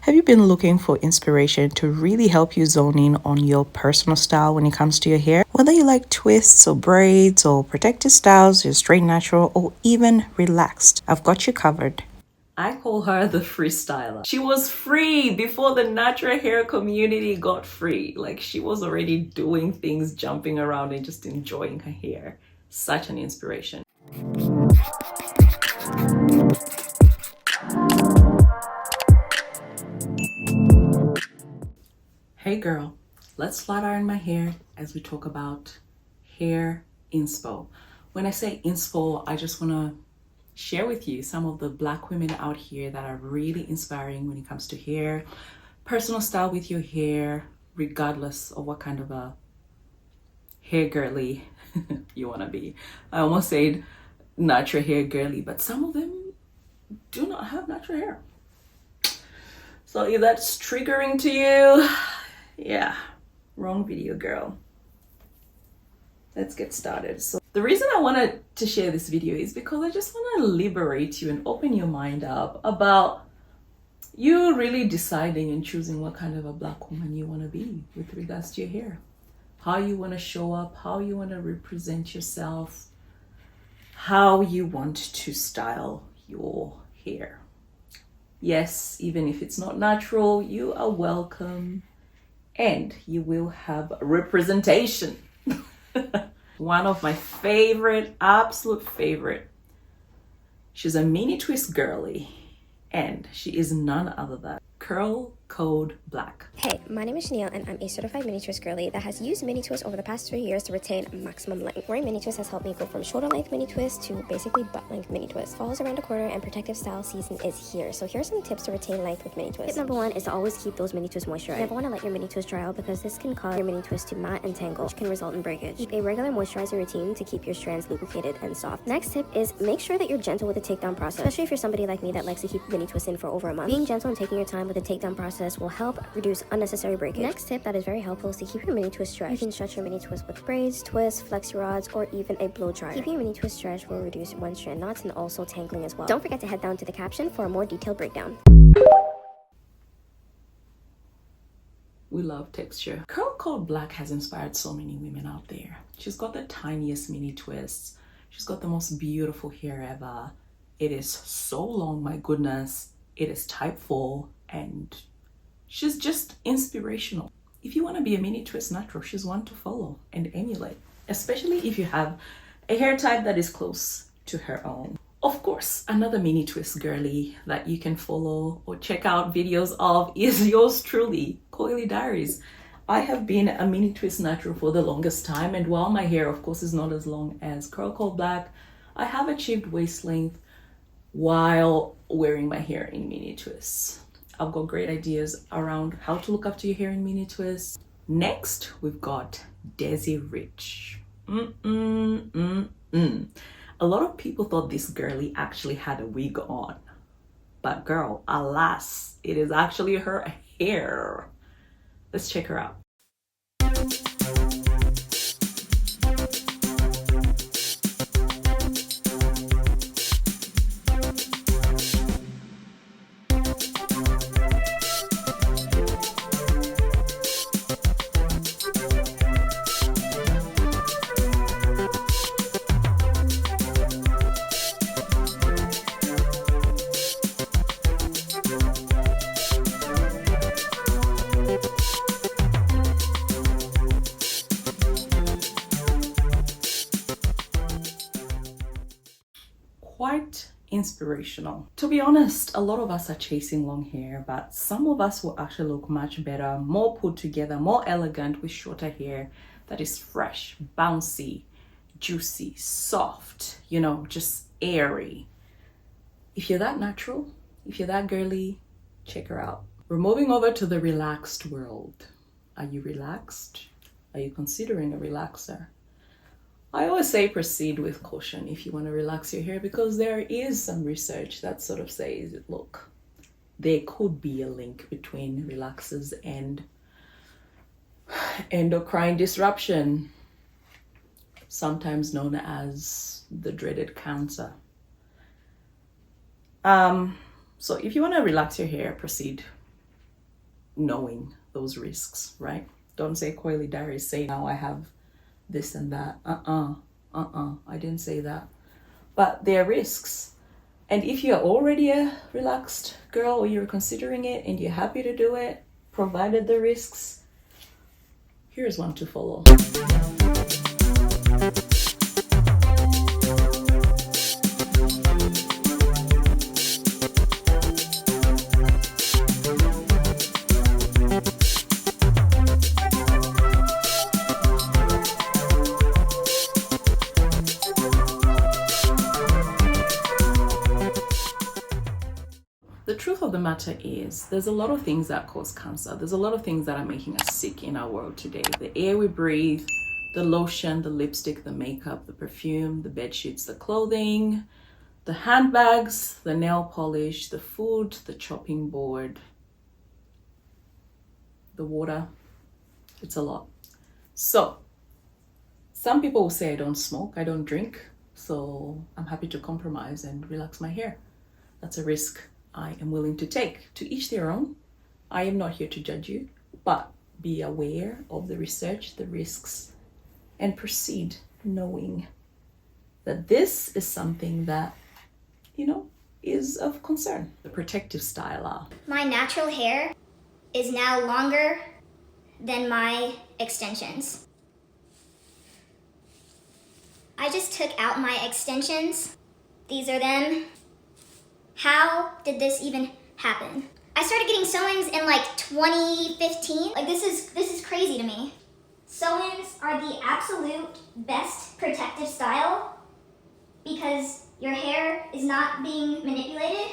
Have you been looking for inspiration to really help you zone in on your personal style when it comes to your hair? Whether you like twists or braids or protective styles, you're straight natural or even relaxed, I've got you covered. I call her the freestyler. She was free before the natural hair community got free. Like, she was already doing things, jumping around and just enjoying her hair. Such an inspiration. Hey girl, let's flat iron my hair as we talk about hair inspo. When I say inspo, I just want to share with you some of the Black women out here that are really inspiring when it comes to hair, personal style with your hair, regardless of what kind of a hair girly you want to be. I almost said natural hair girly, but some of them do not have natural hair. So if that's triggering to you, yeah, wrong video, girl. Let's get started. So the reason I wanted to share this video is because I just want to liberate you and open your mind up about you really deciding and choosing what kind of a Black woman you want to be with regards to your hair, how you want to show up, how you want to represent yourself, how you want to style your hair. Yes, even if it's not natural, you are welcome and you will have representation. One of my favorite, absolute favorite. She's a mini twist girly and she is none other than Curl Code Black. Hey, my name is Chanel and I'm a certified mini twist girly that has used mini twist over the past 3 years to retain maximum length. Wearing mini twist has helped me go from shoulder length mini twist to basically butt length mini twist. Fall's around a corner and protective style season is here. So here are some tips to retain length with mini twist. Tip number 1 is to always keep those mini twists moisturized. You never want to let your mini twist dry out because this can cause your mini twist to mat and tangle, which can result in breakage. Keep a regular moisturizing routine to keep your strands lubricated and soft. Next tip is make sure that you're gentle with the takedown process, especially if you're somebody like me that likes to keep mini twists in for over a month. Being gentle and taking your time with the takedown process will help reduce unnecessary breakage. Next tip that is very helpful is to keep your mini twist stretched. You can stretch your mini twist with braids, twists, flexi rods, or even a blow dryer. Keeping your mini twist stretched will reduce one strand knots and also tangling as well. Don't forget to head down to the caption for a more detailed breakdown. We love texture. Curl Code Black has inspired so many women out there. She's got the tiniest mini twists. She's got the most beautiful hair ever. It is so long, my goodness. It is type 4 and she's just inspirational. If you want to be a mini twist natural, she's one to follow and emulate, especially if you have a hair type that is close to her own. Of course, another mini twist girly that you can follow or check out videos of is yours truly, Coily Diaries. I have been a mini twist natural for the longest time, and while my hair of course is not as long as Curl Code Black, I have achieved waist length while wearing my hair in mini twists. I've got great ideas around how to look after your hair in mini twists. Next, we've got Desi Rich. A lot of people thought this girlie actually had a wig on. But girl, alas, it is actually her hair. Let's check her out. Quite inspirational. To be honest, a lot of us are chasing long hair, but some of us will actually look much better, more put together, more elegant with shorter hair that is fresh, bouncy, juicy, soft, you know, just airy. If you're that natural, if you're that girly, check her out. We're moving over to the relaxed world. Are you relaxed? Are you considering a relaxer? I always say proceed with caution if you want to relax your hair, because there is some research that sort of says, look, there could be a link between relaxers and endocrine disruption, sometimes known as the dreaded cancer. So if you want to relax your hair, proceed knowing those risks, right? Don't say coily diary, say now I have this and that. I didn't say that. But there are risks. And if you're already a relaxed girl or you're considering it and you're happy to do it, provided the risks, here's one to follow. The truth of the matter is there's a lot of things that cause cancer. There's a lot of things that are making us sick in our world today. The air we breathe, the lotion, the lipstick, the makeup, the perfume, the bed sheets, the clothing, the handbags, the nail polish, the food, the chopping board, the water. It's a lot. So some people will say I don't smoke, I don't drink, so I'm happy to compromise and relax my hair. That's a risk I am willing to take. To each their own. I am not here to judge you, but be aware of the research, the risks, and proceed knowing that this is something that, is of concern. The protective style. My natural hair is now longer than my extensions. I just took out my extensions. These are them. How did this even happen? I started getting sew-ins in like 2015. Like this is crazy to me. Sew-ins are the absolute best protective style because your hair is not being manipulated.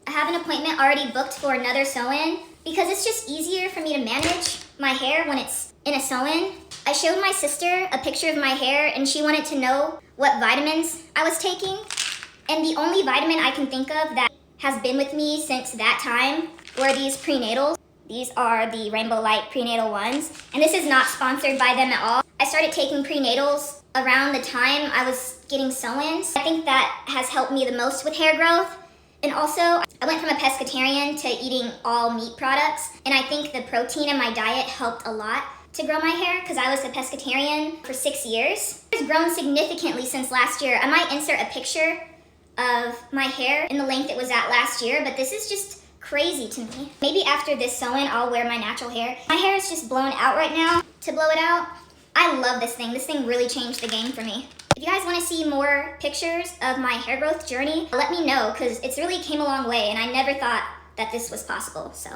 I have an appointment already booked for another sew-in because it's just easier for me to manage my hair when it's in a sew-in. I showed my sister a picture of my hair and she wanted to know what vitamins I was taking. And the only vitamin I can think of that has been with me since that time were these prenatals. These are the Rainbow Light prenatal ones. And this is not sponsored by them at all. I started taking prenatals around the time I was getting sew-ins. I think that has helped me the most with hair growth. And also, I went from a pescatarian to eating all meat products. And I think the protein in my diet helped a lot to grow my hair because I was a pescatarian for 6 years. It's grown significantly since last year. I might insert a picture of my hair in the length it was at last year, but this is just crazy to me. Maybe after this sew-in, I'll wear my natural hair. My hair is just blown out right now. To blow it out, I love this thing. This thing really changed the game for me. If you guys want to see more pictures of my hair growth journey, let me know because it's really came a long way and I never thought that this was possible, so.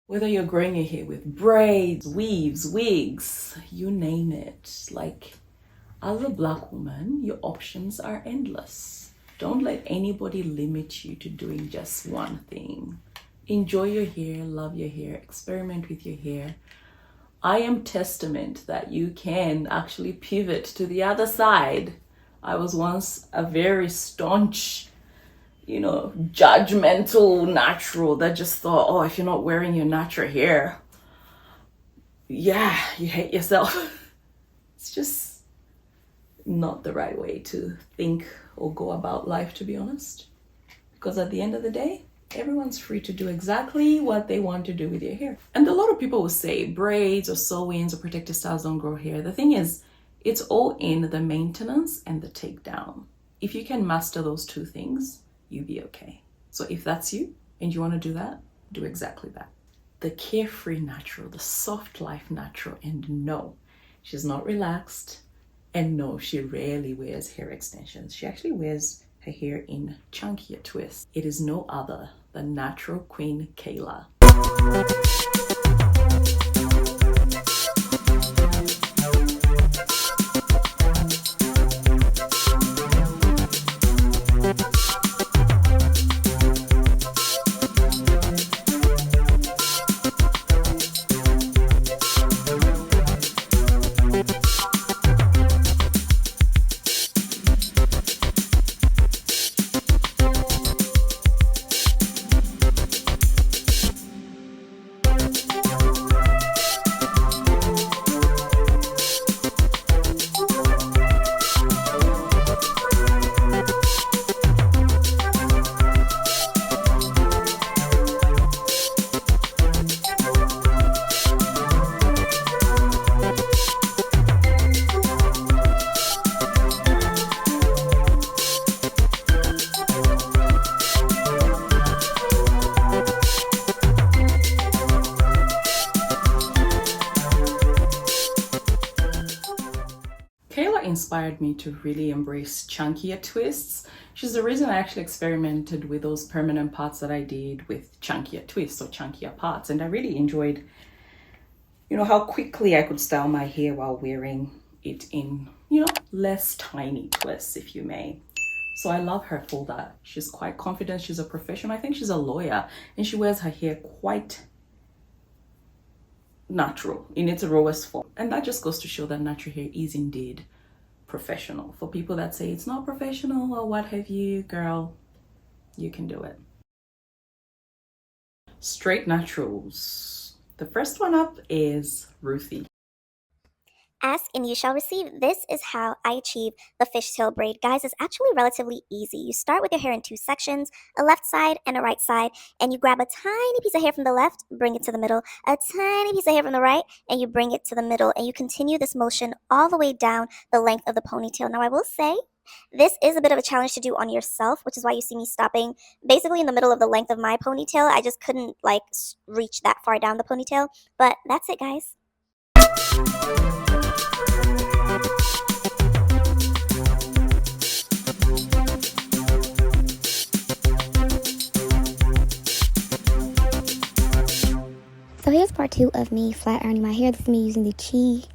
Whether you're growing your hair with braids, weaves, wigs, you name it. Like, as a Black woman, your options are endless. Don't let anybody limit you to doing just one thing. Enjoy your hair, love your hair, experiment with your hair. I am testament that you can actually pivot to the other side. I was once a very staunch, judgmental natural that just thought, oh, if you're not wearing your natural hair, yeah, you hate yourself. It's just not the right way to think or go about life, to be honest. Because at the end of the day, everyone's free to do exactly what they want to do with your hair. And a lot of people will say braids or sew-ins or protective styles don't grow hair. The thing is, it's all in the maintenance and the takedown. If you can master those two things, you'll be okay. So if that's you and you want to do that, do exactly that. The carefree natural, the soft life natural, and no, she's not relaxed, and no, she rarely wears hair extensions. She actually wears her hair in chunkier twists. It is no other than Natural Queen Kayla. inspired me to really embrace chunkier twists. She's the reason I actually experimented with those permanent parts that I did with chunkier twists or chunkier parts. And I really enjoyed, you know, how quickly I could style my hair while wearing it in, you know, less tiny twists, if you may. So I love her for that. She's quite confident. She's a professional. I think she's a lawyer, and she wears her hair quite natural in its rawest form. And that just goes to show that natural hair is indeed professional. For people that say it's not professional or what have you, girl, you can do it. Straight naturals. The first one up is Ruthie. Ask and you shall receive. This is how I achieve the fishtail braid. Guys, it's actually relatively easy. You start with your hair in two sections, a left side and a right side, and you grab a tiny piece of hair from the left, bring it to the middle, a tiny piece of hair from the right, and you bring it to the middle, and you continue this motion all the way down the length of the ponytail. Now, I will say, this is a bit of a challenge to do on yourself, which is why you see me stopping basically in the middle of the length of my ponytail. I just couldn't like reach that far down the ponytail, but that's it, guys. So here's part 2 of me flat ironing my hair. This is me using the Chi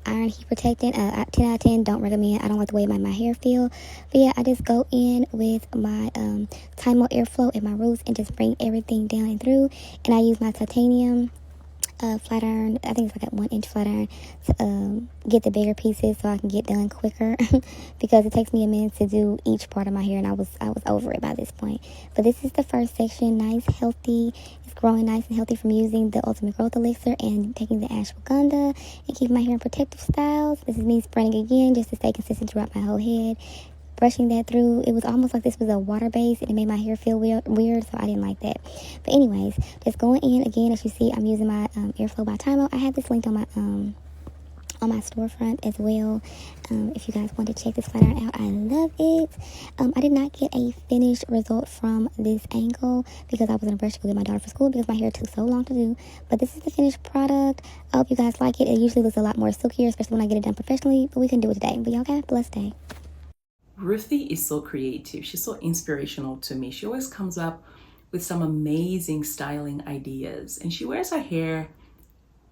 iron heat protectant. 10 out of 10, don't recommend. I don't like the way my hair feel. But yeah, I just go in with my Time airflow and my roots and just bring everything down and through. And I use my titanium flat iron. I think it's like a 1-inch flat iron to get the bigger pieces so I can get done quicker because it takes me a minute to do each part of my hair, and I was over it by this point. But this is the first section, nice, healthy. It's growing nice and healthy from using the Ultimate Growth Elixir and taking the ashwagandha and keeping my hair in protective styles. This is me spreading again just to stay consistent throughout my whole head. Brushing that through, it was almost like this was a water base and it made my hair feel weird, so I didn't like that. But anyways, just going in again. As you see, I'm using my Airflow by Tymo. I have this linked on my storefront as well. If you guys want to check this flat iron out, I love it. I did not get a finished result from this angle because I was in a rush to go get my daughter for school because my hair took so long to do. But this is the finished product. I hope you guys like it. It usually looks a lot more silkier, especially when I get it done professionally, but we can do it today. But y'all have a blessed day. Ruthie is so creative. She's so inspirational to me. She always comes up with some amazing styling ideas, and she wears her hair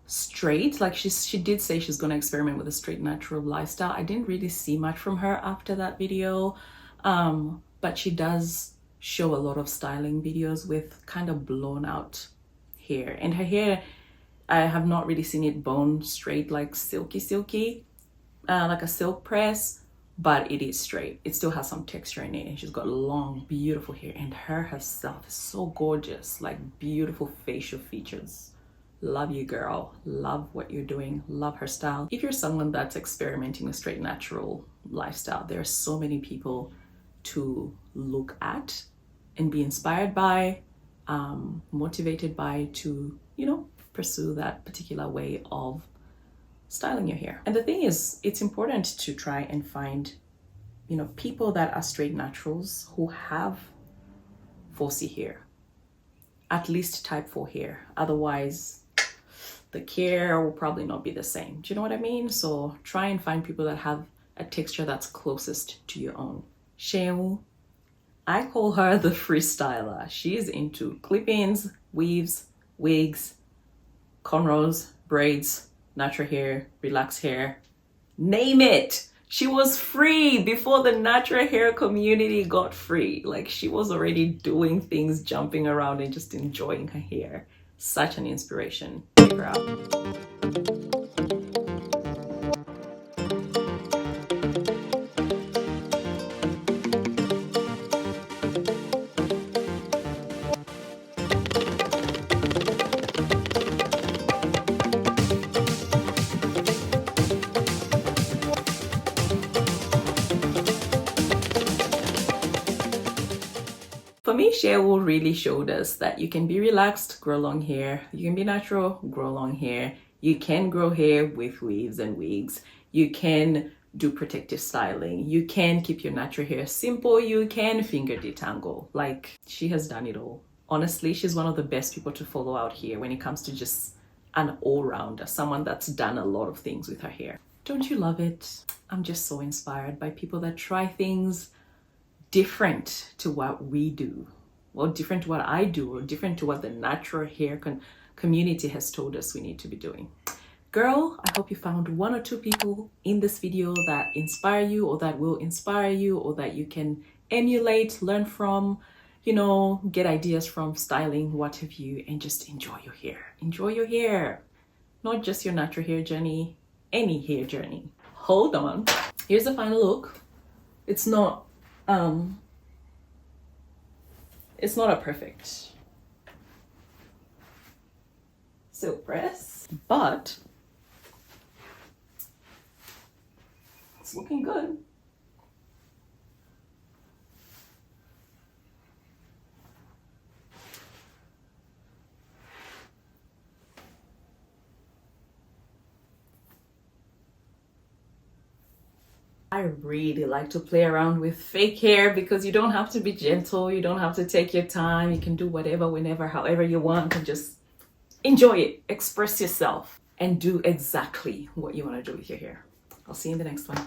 straight. Like she did say she's going to experiment with a straight natural lifestyle. I didn't really see much from her after that video, but she does show a lot of styling videos with kind of blown out hair, and her hair, I have not really seen it bone straight, like silky, like a silk press, but it is straight. It still has some texture in it, and she's got long, beautiful hair, and her herself is so gorgeous, like beautiful facial features. Love you, girl. Love what you're doing. Love her style. If you're someone that's experimenting with straight natural lifestyle, there are so many people to look at and be inspired by, motivated by, to, you know, pursue that particular way of styling your hair. And the thing is, it's important to try and find, you know, people that are straight naturals who have 4C hair, at least type 4 hair. Otherwise, the care will probably not be the same. Do you know what I mean? So try and find people that have a texture that's closest to your own. Shehu, I call her the freestyler. She's into clip-ins, weaves, wigs, cornrows, braids, natural hair, relaxed hair, name it. She was free before the natural hair community got free. Like, she was already doing things, jumping around and just enjoying her hair. Such an inspiration. Check her out. For me, Shehu really showed us that you can be relaxed, grow long hair. You can be natural, grow long hair. You can grow hair with weaves and wigs. You can do protective styling. You can keep your natural hair simple. You can finger detangle. Like, she has done it all. Honestly, she's one of the best people to follow out here when it comes to just an all-rounder, someone that's done a lot of things with her hair. Don't you love it? I'm just so inspired by people that try things different to what we do. Well, different to what I do, or different to what the natural hair community has told us we need to be doing. Girl, I hope you found one or two people in this video that inspire you, or that will inspire you, or that you can emulate, learn from, you know, get ideas from, styling, what have you, and just enjoy your hair. Enjoy your hair. Not just your natural hair journey, any hair journey. Hold on. Here's the final look. It's not a perfect silk press, but it's looking good. I really like to play around with fake hair because you don't have to be gentle, you don't have to take your time, you can do whatever, whenever, however you want, and just enjoy it, express yourself, and do exactly what you want to do with your hair. I'll see you in the next one.